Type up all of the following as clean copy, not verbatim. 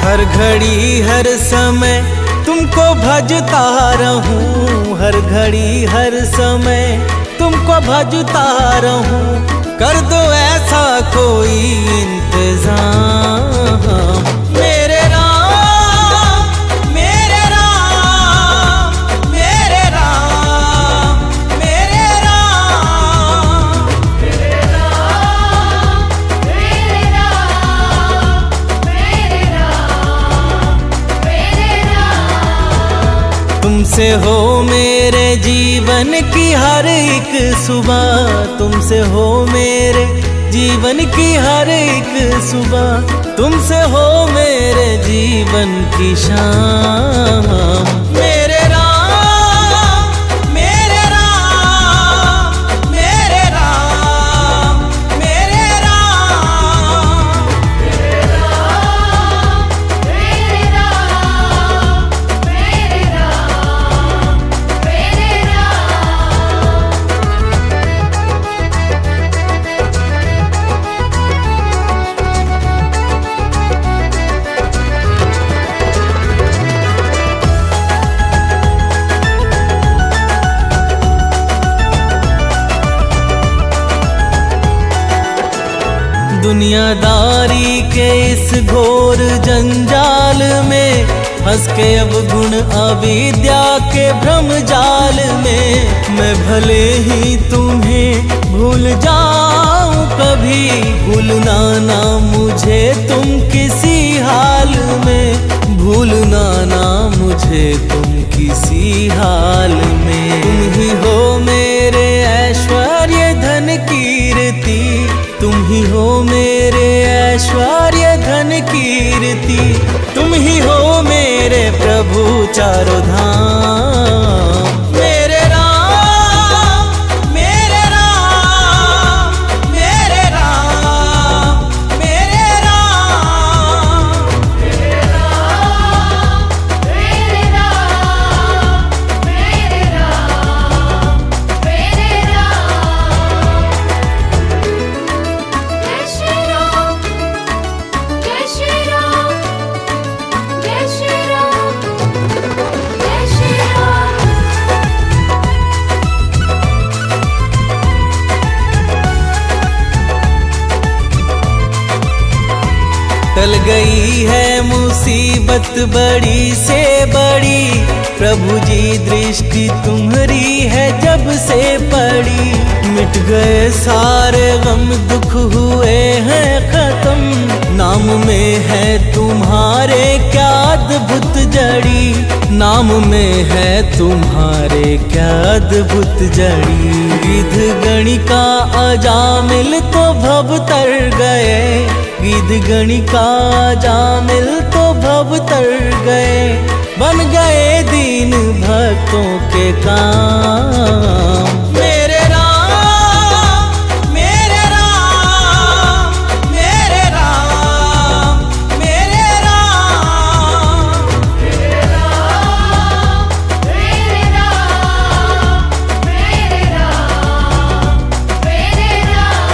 हर घड़ी हर समय तुमको भजता रहूं, हर घड़ी हर समय तुमको भजता रहूं। कर दो ऐसा कोई इंतजाम। मेरे राम, मेरे राम, मेरे राम, मेरे राम, मेरे राम, मेरे राम, मेरे राम, मेरे राम। तुमसे हो मेरे जीवन की हर एक सुबह, तुमसे हो मेरे जीवन की हर एक सुबह, तुमसे हो मेरे जीवन की शाम। मेरे राम, मेरे राम, मेरे राम, मेरे राम, मेरे राम, मेरे राम, मेरे राम, मेरे राम। दुनियादारी के इस घोर जंजाल में फंस के अब गुण अविद्या के भ्रम जाल में, मैं भले ही तुम्हें भूल जाऊं कभी, भूलना ना मुझे तुम किसी हाल में, भूलना ना मुझे तुम किसी हाल में। तुम ही हो मेरे ऐश्वर्य धन कीर्ति, तुम ही हो मेरे ऐश्वर्य धन कीर्ति, तुम ही हो मेरे प्रभु चारों धाम। मेरे राम, मेरे राम, मेरे राम, मेरे राम, मेरे राम, मेरे राम, मेरे राम, मेरे राम। जय श्री राम, जय श्री राम, जय श्री राम, जय श्री राम। टल गई है मुसीबत बड़ी से बड़ी, प्रभु जी दृष्टि तुम्हारी है जब से पड़ी। मिट गए सारे गम, दुख हुए हैं खत्म, नाम में है तुम्हारे क्या अद्भुत जड़ी, नाम में है तुम्हारे क्या अद्भुत जड़ी। गिद्ध गणिका अजामिल तो भव तर गए, गिद्ध गणिका अजामिल तो भव तर गए, बन गए दीन भक्तों के काम। मेरे राम, मेरे राम, मेरे राम, मेरे राम, मेरे राम, मेरे राम, मेरे राम, मेरे राम।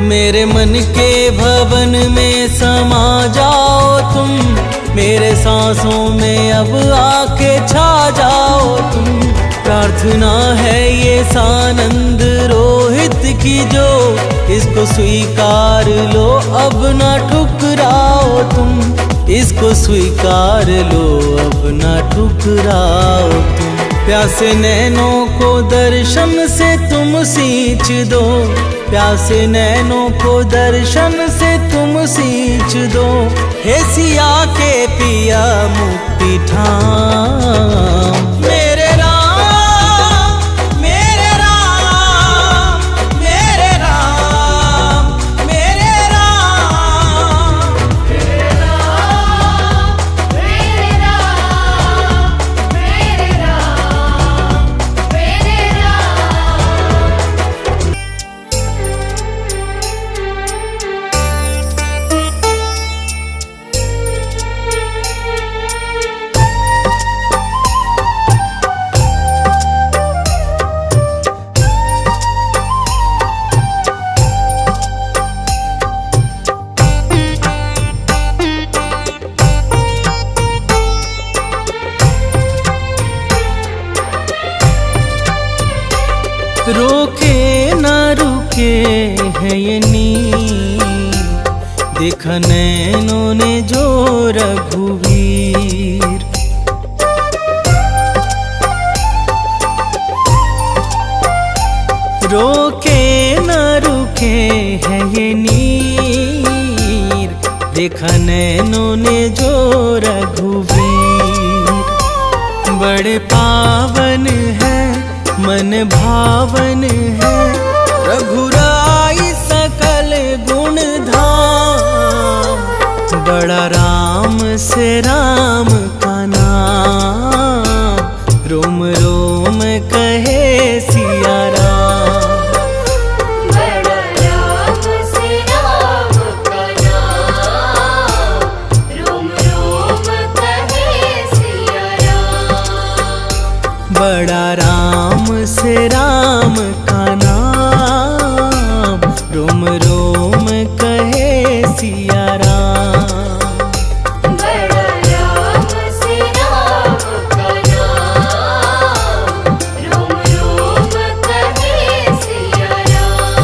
मेरे मन के भवन में समा जाओ तुम, मेरे सांसों में अब आके छा जाओ तुम। प्रार्थना है ये सानंद रोहित की जो, इसको स्वीकार लो अब ना ठुकराओ तुम, इसको स्वीकार लो अब ना ठुकराओ तुम। प्यासे नैनों को दर्शन से तुम सींच दो, प्यासे नैनों को दर्शन से तुम सींच दो। हे सिया के पिया मुक्ति ठाम। मेरे राम, मेरे राम, मेरे राम, मेरे राम, मेरे राम, मेरे राम, मेरे राम, मेरे राम। रोके न रुके है ये नीर, देखा नैनों ने जो रघुवीर। रोके न रुके है ये नीर, देखा नैनों ने जो रघुवीर। बड़े पावन है मन भावन है, रघुराई सकल गुण धाम। बड़ा राम से राम का नाम, रोम रोम कहे सिया राम। बड़ा राम से राम का नाम, रोम रोम कहे सिया राम। बड़ा राम से राम का नाम, रोम रोम कहे सिया राम। बड़ा राम से राम का नाम, रोम रोम कहे सिया राम।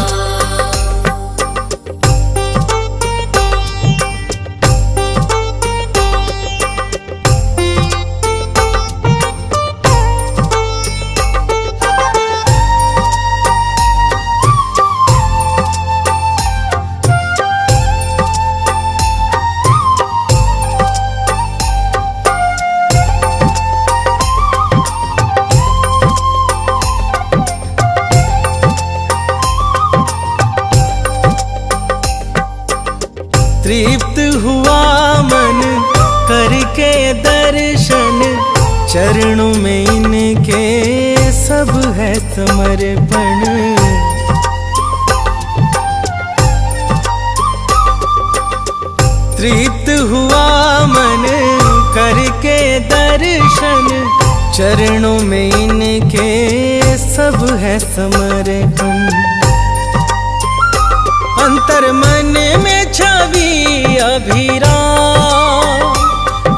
तृप्त हुआ मन करके दर्शन, चरणों में इनके सब है समर्पण। तृप्त हुआ मन करके दर्शन, चरणों में इनके सब है समर्पण। अंतर मन में छवि अभिराम,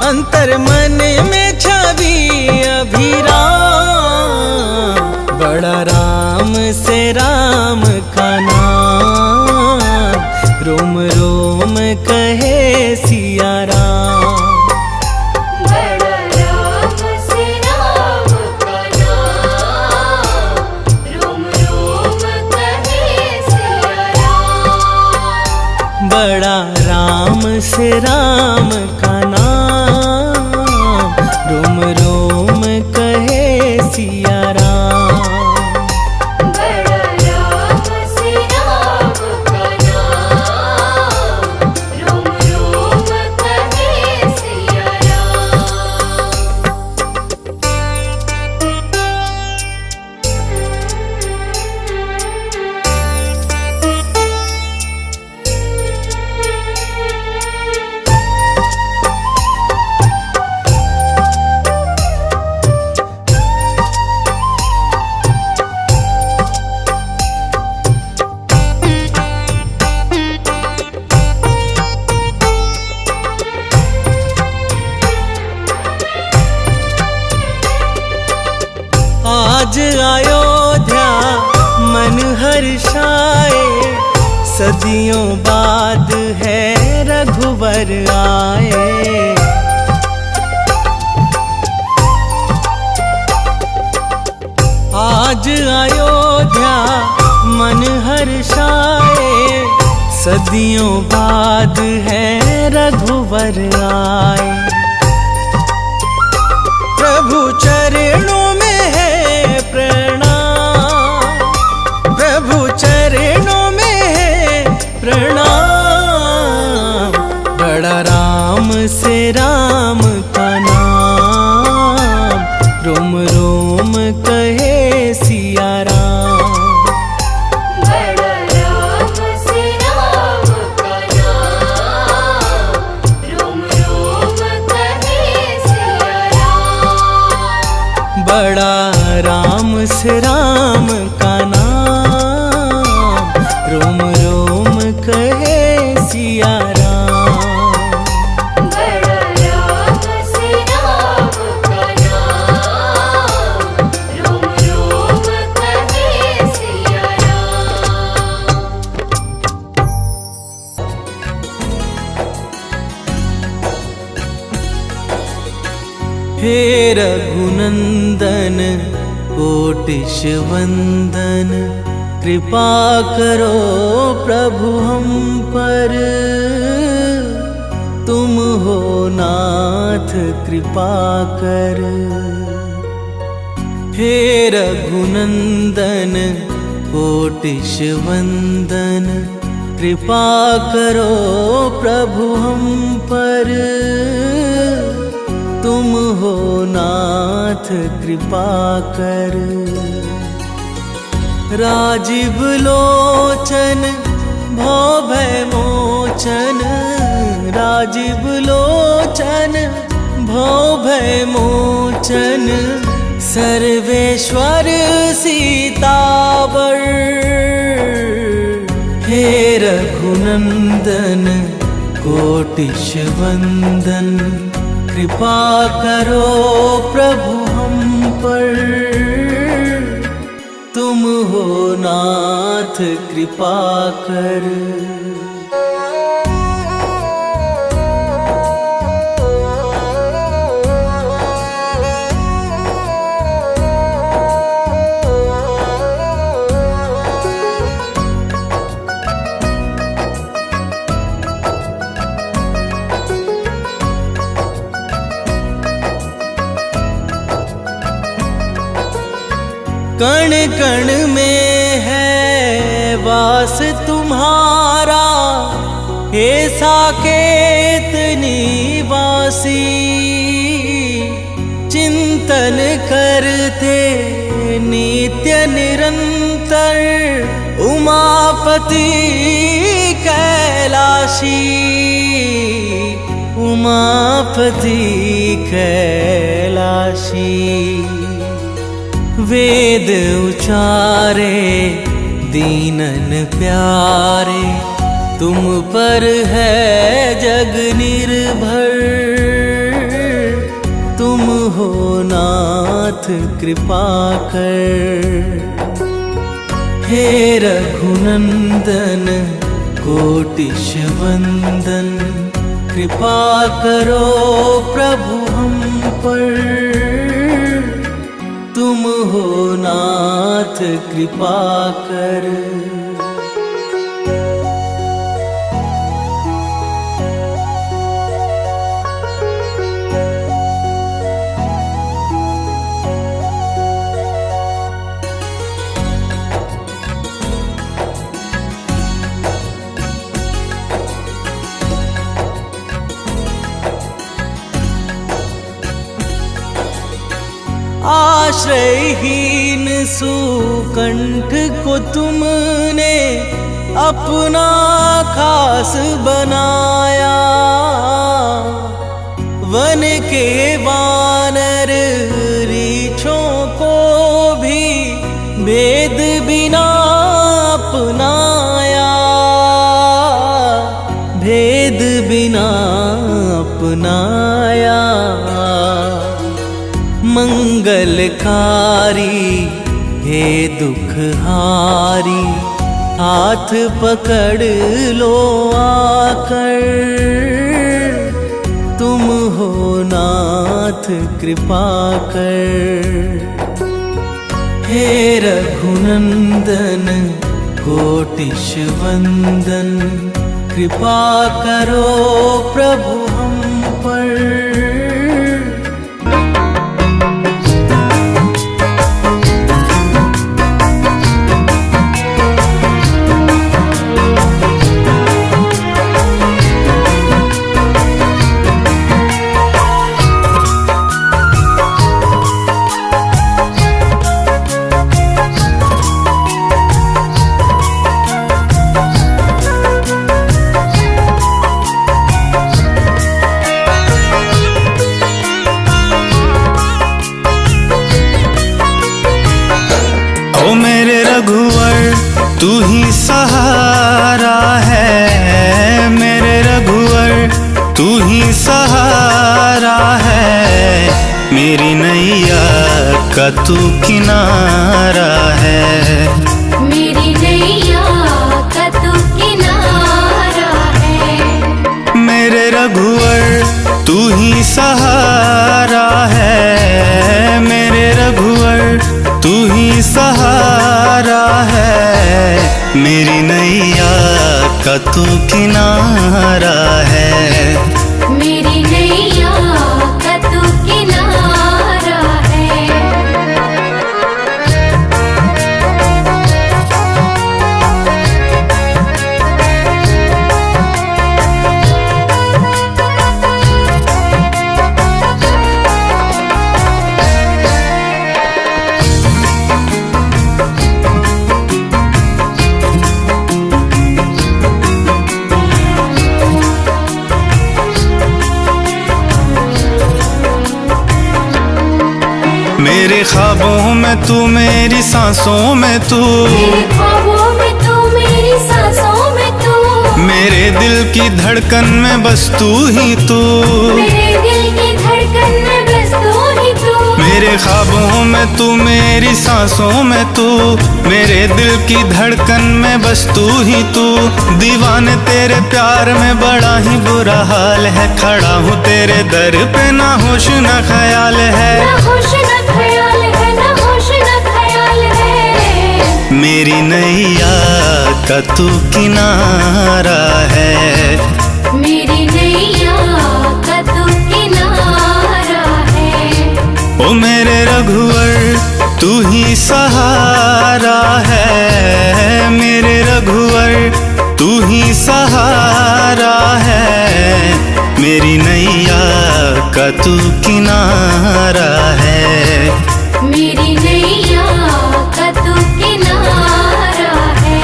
अंतर मन में छवि अभिराम। बड़ा राम से राम का नाम, रोम रोम कहे सिया राम। बड़ा राम से राम का नाम, रोम रोम कहे सिया राम। बड़ा राम से राम का नाम, रोम रोम कहे सिया राम। बड़ा राम से राम का नाम, रोम रोम कहे सिया आज अयोध्या मन हर्षाए, सदियों बाद है रघुवर आए। आज अयोध्या मन हर्षाए, सदियों बाद है रघुवर आए। प्रभु चरणों में है प्रणाम, प्रभु चरणों में है प्रणाम। बड़ा राम से राम का नाम, रोम रोम कहे सिया राम। बड़ा राम से राम का नाम, रोम रोम कहे सिया राम। बड़ा राम से राम का नाम, रोम रोम कहे सिया राम। बड़ा राम से राम का नाम, रोम रोम कहे रघुनंदन कोटिश वंदन, कृपा करो प्रभु हम पर, तुम हो नाथ कृपा कर। हे रघुनंदन कोटिश वंदन, कृपा करो प्रभु हम पर, तुम हो नाथ कृपा कर। राजीव लोचन भव भय मोचन, राजीव लोचन भव भय मोचन, सर्वेश्वर सीतावर। हे रघुनंदन कोटिश वंदन, कृपा करो प्रभु हम पर, तुम हो नाथ कृपा कर। कण कण में है वास तुम्हारा, हे साकेत निवासी। चिंतन करते नित्य निरंतर, उमापति कैलाशी, उमापति कैलाशी। वेद उचारे दीनन प्यारे, तुम पर है जग निर्भर, तुम हो नाथ कृपा कर। हे रघुनंदन कोटिश वंदन, कृपा करो प्रभु हम पर, तुम हो नाथ कृपा कर। आश्रयहीन सुकंठ को तुमने अपना खास बनाया, वन के वानर रीछों को भी भेद बिना अपनाया, भेद बिना अपनाया। मंगलकारी हे दुखहारी, हाथ पकड़ लो आकर, तुम हो नाथ कृपा कर। हे रघुनंदन कोटिश वंदन, कृपा करो प्रभु हम पर, ओ मेरे रघुवर तू ही सहारा है, मेरे रघुवर तू ही सहारा है, मेरी नैया का तू किनारा है, मेरी नैया का तू किनारा है। मेरे रघुवर तू ही सहारा है, है, मेरी नैया का तू किनारा है। मेरी नैया का तू किनारा है। मेरे ख्वाबों में तू, मेरी सांसों में तू, मेरे ख्वाबों में तू, मेरी सांसों में तू, मेरे दिल की धड़कन में बस तू ही तू, मेरे दिल की धड़कन में बस तू ही तू। मेरे ख्वाबों में तू, मेरी सांसों में तू, मेरे दिल की धड़कन में बस तू ही तू। दीवाने तेरे प्यार में बड़ा ही बुरा हाल है, खड़ा हूँ तेरे दर पे ना होश ना ख्याल है, ना होश ना ख्याल है, ना होश ना ख्याल है। मेरी नैया का तू किनारा है। मेरी नैया का तू किनारा है। ओ मेरे रघुवर तू ही सहारा है, मेरे रघुवर तू ही सहारा है। मेरी नैया का तू किनारा है। मेरी नैया का तू किनारा है।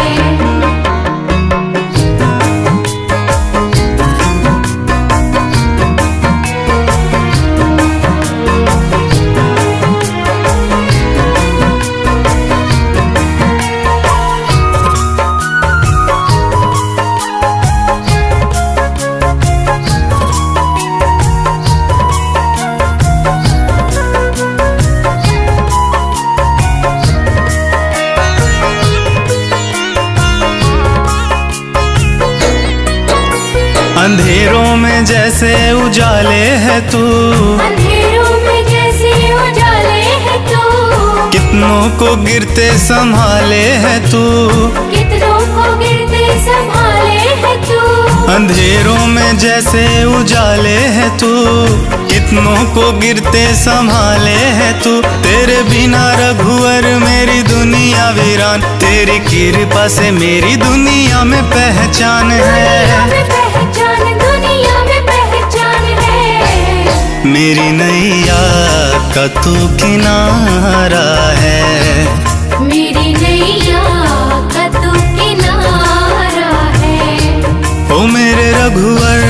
अंधेरों में जैसे उजाले है तू, अंधेरों में जैसे उजाले है तू, कितनों को गिरते संभाले है तू, कितनों को गिरते संभाले है तू। अंधेरों में जैसे उजाले है तू, कितनों को गिरते संभाले है तू। तेरे बिना रघुवर मेरी दुनिया वीरान, तेरी कृपा से मेरी दुनिया में पहचान है, दुनिया में पहचान है। मेरी नैया का तू किनारा है। मेरी नैया का तू किनारा है। ओ मेरे रघुवर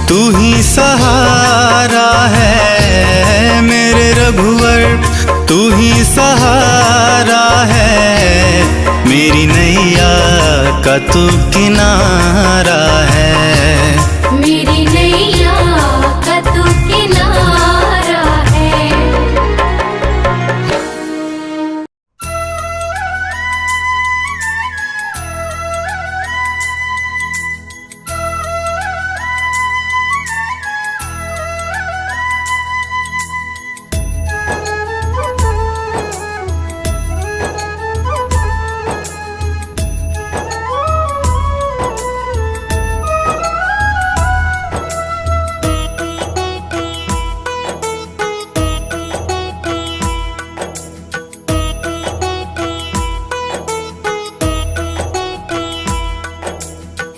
तू ही सहारा है, मेरे रघुवर तू ही सहारा है। मेरी नैया का तू किनारा है। मेरी नैया का तू किनारा है।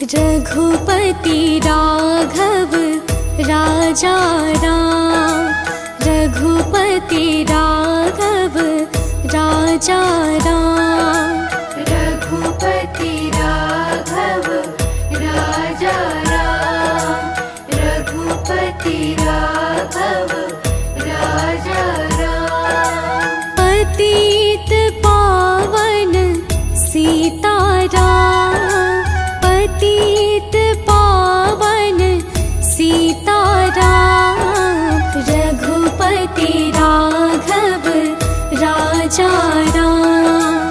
रघुपति राघव राजा राम, रघुपति राघव राजा राम। रघुपति राघव राजा राम, रघुपति राघव राजा राम। पतित पावन सीताराम, पतित पावन सीताराम। रघुपति राघव राजा राम।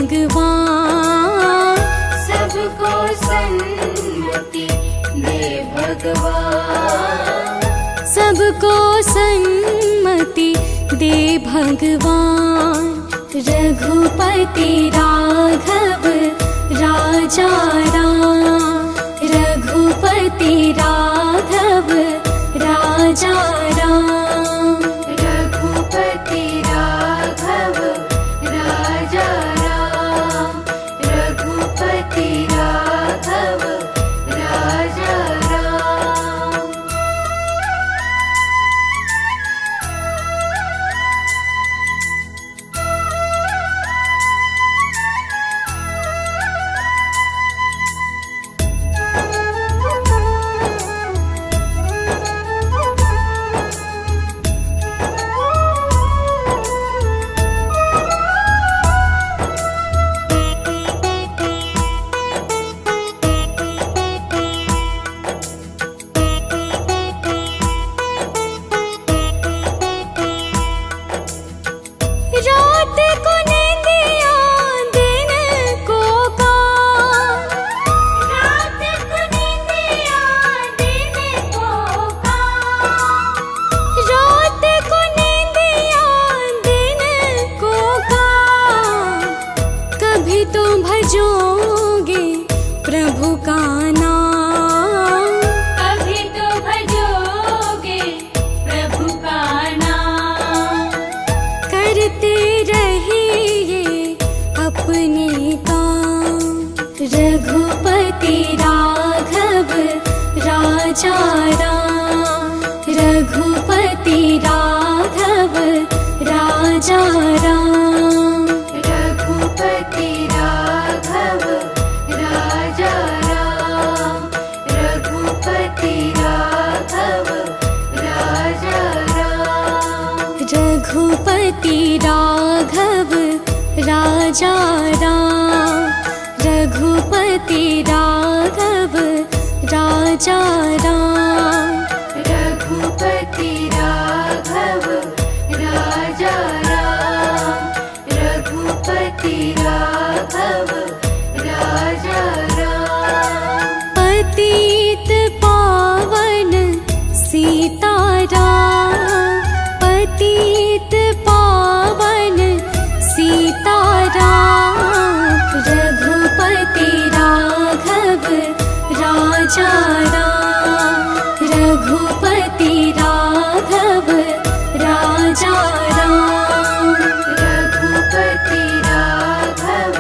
भगवान, सबको सन्मति दे भगवान, सबको सन्मति दे भगवान। रघुपति राघव राजा राम, रघुपति राघव राजा राम, रघुपति राघव राजा राम, रघुपति राघव राजा राम। रात को नींदिया दिन को काम, रात को नींदिया दिन को काम, रात को नींदिया दिन को काम। कभी तो भजोगे प्रभु का नाम, कभी तो भजोगे प्रभु का नाम, करते रहिए अपने काम। रघुपति राघव राजा राम, रघुपति राघव राजा राम, रघुपति राघव राजा राम, रघुपति राघव राजा राम, रघुपति राघव राजा राम, रघुपति राघव राजा राम, रघुपति राघव राजा राम, रघुपति राघव राजा राम। पतित पावन सीताराम, पतित पावन सीताराम, रघुपति राघव राजा राम, रघुपति राघव राजा राम, रघुपति राघव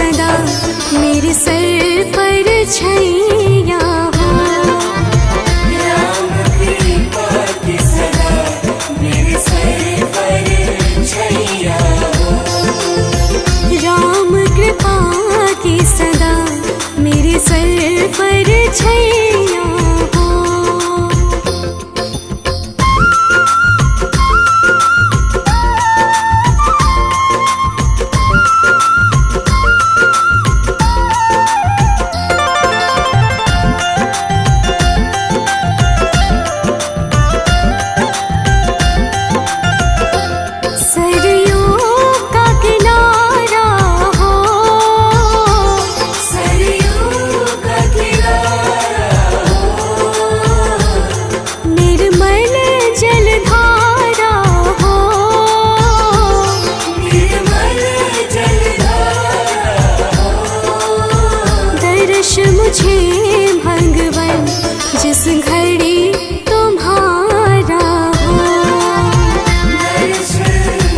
सदा मेरे सर पर छैया हो। राम कृपा की सदा मेरे सर पर छैया हो। राम कृपा की सदा मेरे सर पर छैया हो। सरयों का किनारा हो। सरयू का किनारा हो। निर्मल जलधारा हो। निर्मल जलधारा हो। दर्श मुझे भगवन जिस घड़ी तुम्हारा हो। दर्श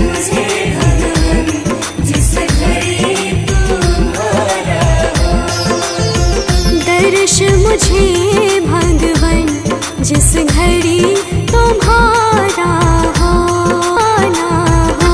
मुझे भगवन जिस घड़ी तुम्हारा हो। दर्श मुझे भगवन जिस घड़ी तुम्हारा हो। ना हो।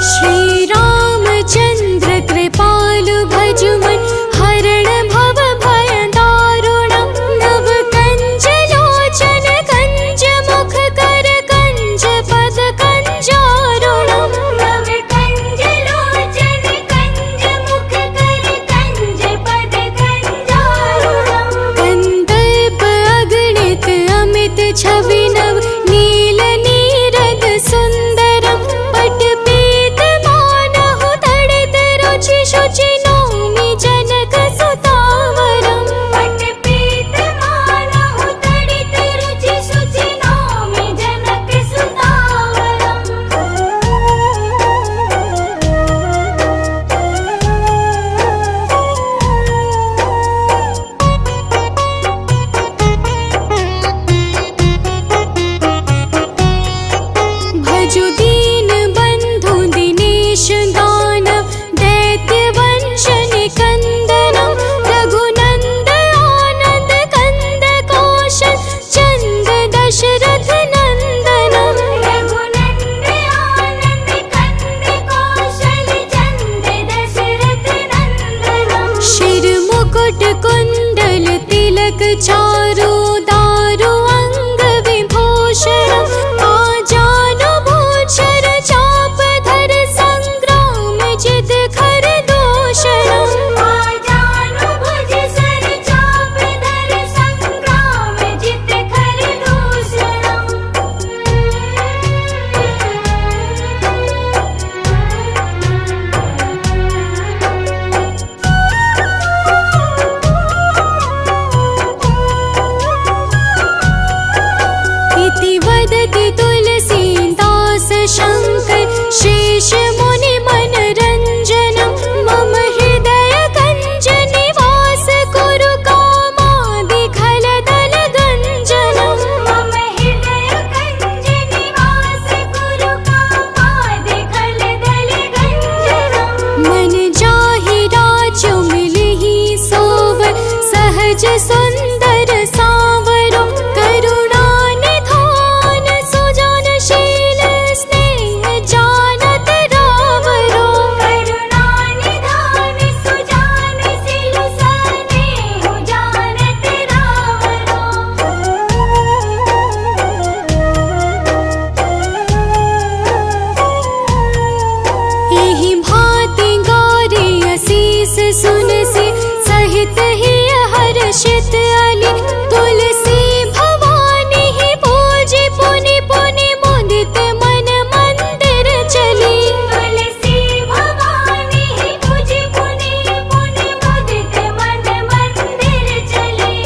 श्री रामचंद्र कृपालु भजुमन हरण भव भय दारुणम। नव कंज लोचन कंज मुख कर कंज पद कंजारुणम। नव कंज लोचन कंज मुख कर कंज पद कंजारुणम। कंदर्प अगणित अमित छवि नव नील नीरद सुंदरम। पट पीत मानहु तड़ित रुचि शुचि नौमि जनक सुतावरम। पट पीत मानहु तड़ित रुचि शुचि नौमि जनक सुतावरम। भजु दीन बंधु दिनेश दानव दैत्य वंश निकंदनम। रघुनंद आनंद कंद कौशल चंद दशरथ नंदनम। रघुनंद आनंद कंद कौशल चंद दशरथ नंदनम। शिर मुकुट कुंडल तिलक चारु दारु अंग विभूषण। आजानु भूषण चाप धर संग्राम जित खर दूषण। आजानु भुज सर चाप धर संग्राम जित खर दूषणम। इति वदति तुलसीदास शंकर शेष मुनि मनरंजनम। मम हृदय कंज निवास कुरु कामादि खलदल गंजनम। मम हृदय कंज निवास कुरु कामादि खलदल गंजनम। मन जाहि राजु मिलहि सोवर सहज सुंदर सावरो। करुणा निधान सुजनशील स्नेह जानत रावरो। करुणा निधान सुजानशील स्नेह जानत रावरो। एहि भांति गौरी असीस सुनसी सहित ही हर्षित अली। तुलसी भवानी ही पूजी पुनि पुनि मुदित मन मंदिर चली। तुलसी भवानी पूजी पुनि पुनि मुदित मन मंदिर चली।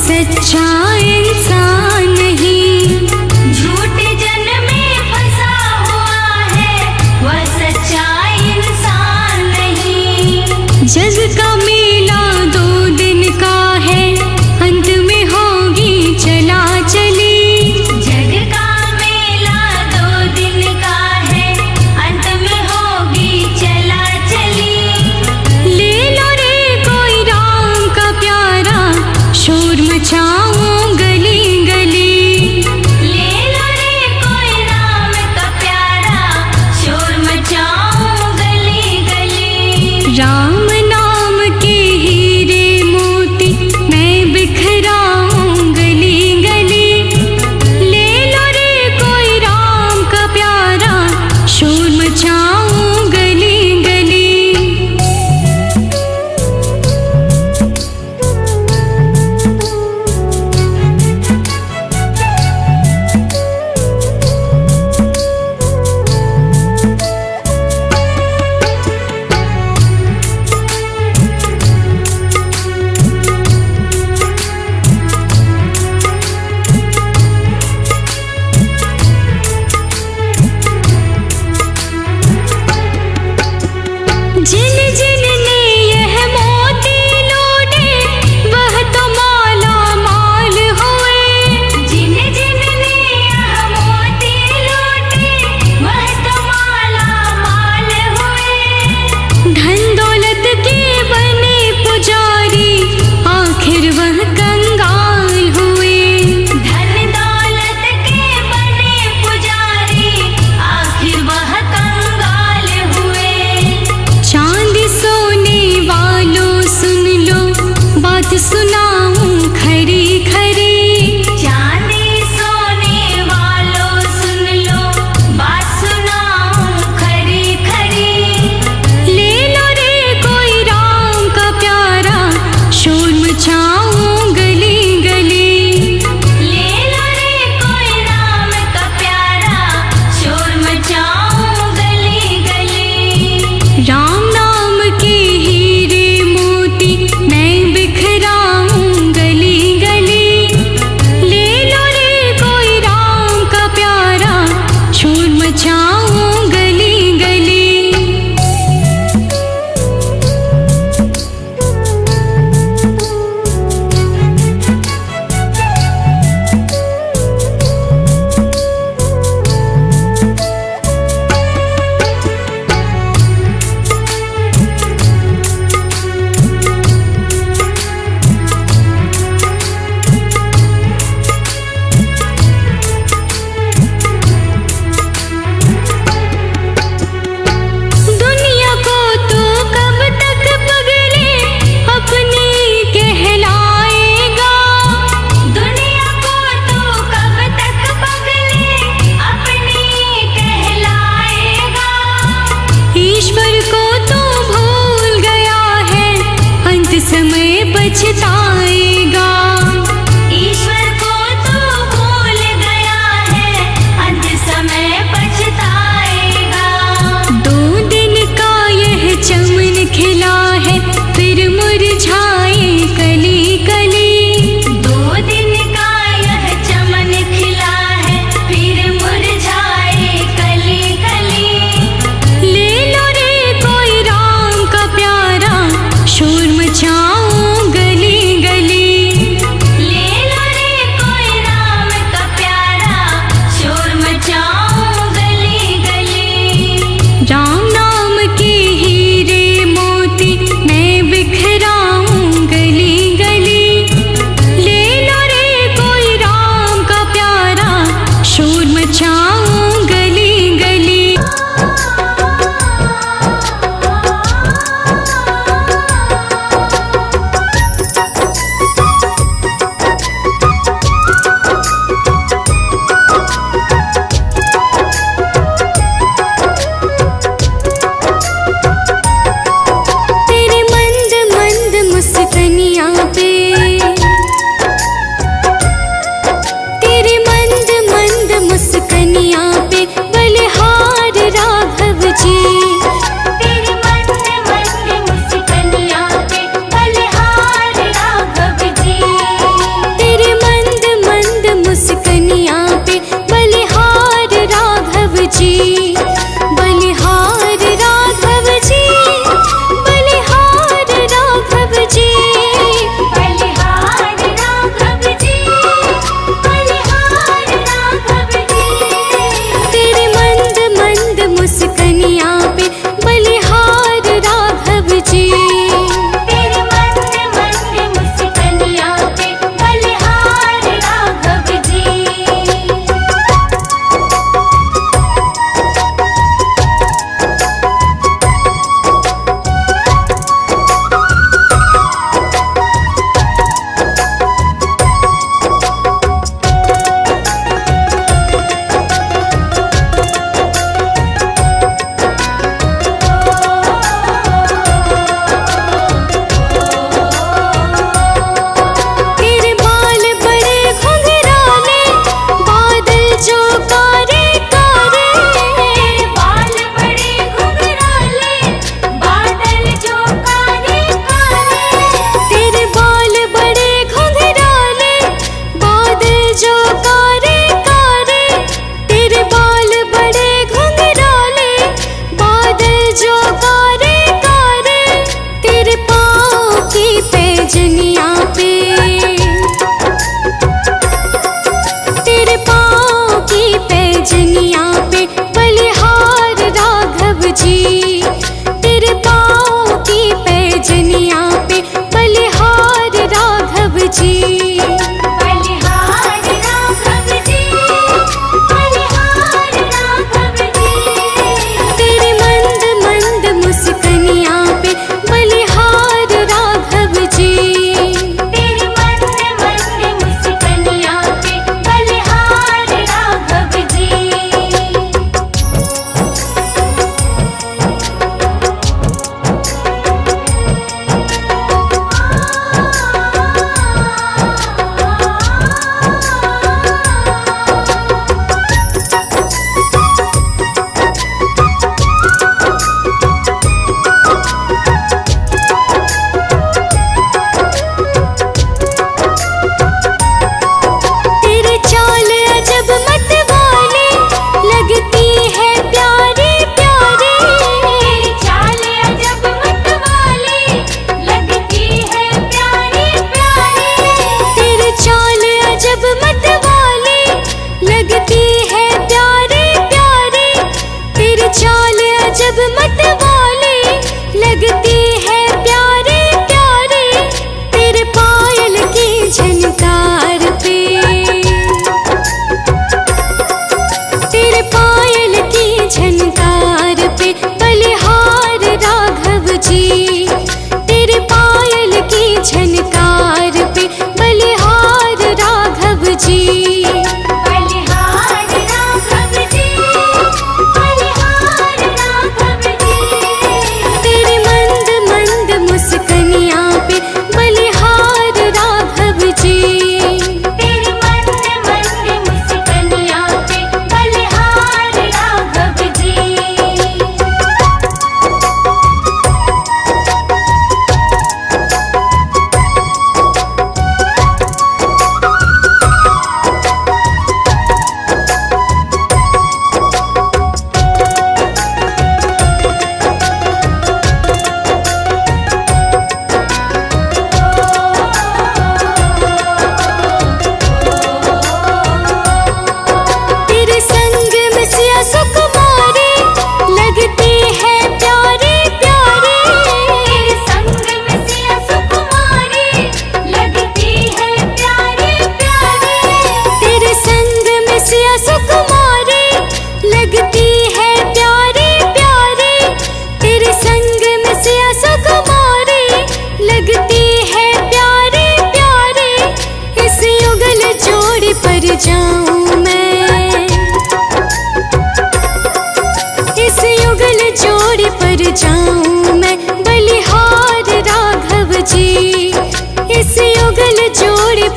सच्चा इंसान नहीं। झूठे जन में फंसा हुआ है, वह सच्चा इंसान नहीं। जग का मेला 2 दिन का है, अंत में होगी चला चली। जग का मेला 2 दिन का है, अंत में होगी चला चली। ले लो रे कोई राम का प्यारा, शोर मचाओ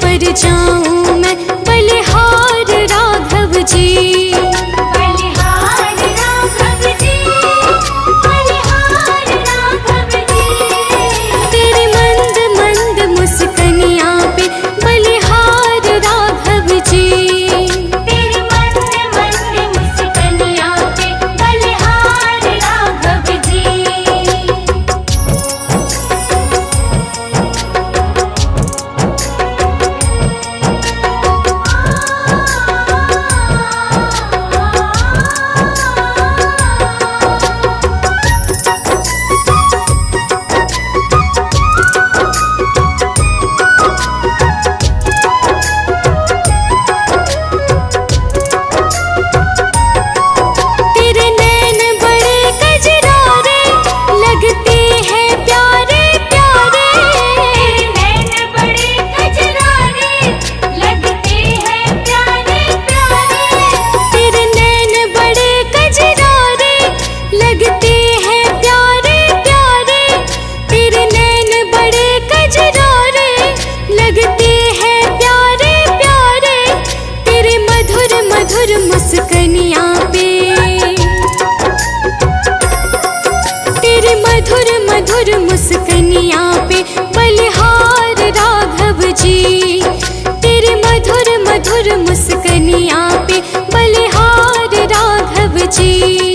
पर जाऊं मैं बलिहार राघव जी। बलिहार राघव जी, बलिहार राघव जी। तेरी मंद मंद मुस्कनिया पे बलिहार राघव जी। तेरी मंद मंद मुस्कनिया पे बलिहार राघव जी। तेरे नैन बड़े कजरारे लगते हैं प्यारे प्यारे। तेरे नैन बड़े कजरारे लगते हैं प्यारे प्यारे। तेरे नैन बड़े कजरारे लगते हैं प्यारे प्यारे। तेरे नैन बड़े कजरारे लगते हैं प्यारे प्यारे। तेरे मधुर मधुर मुस्कनिया पे, तेरे मधुर मधुर मुस्कनिया पे बलिहार राघव जी। तेरे मधुर मधुर मुस्कनिया पे बलिहार राघव जी।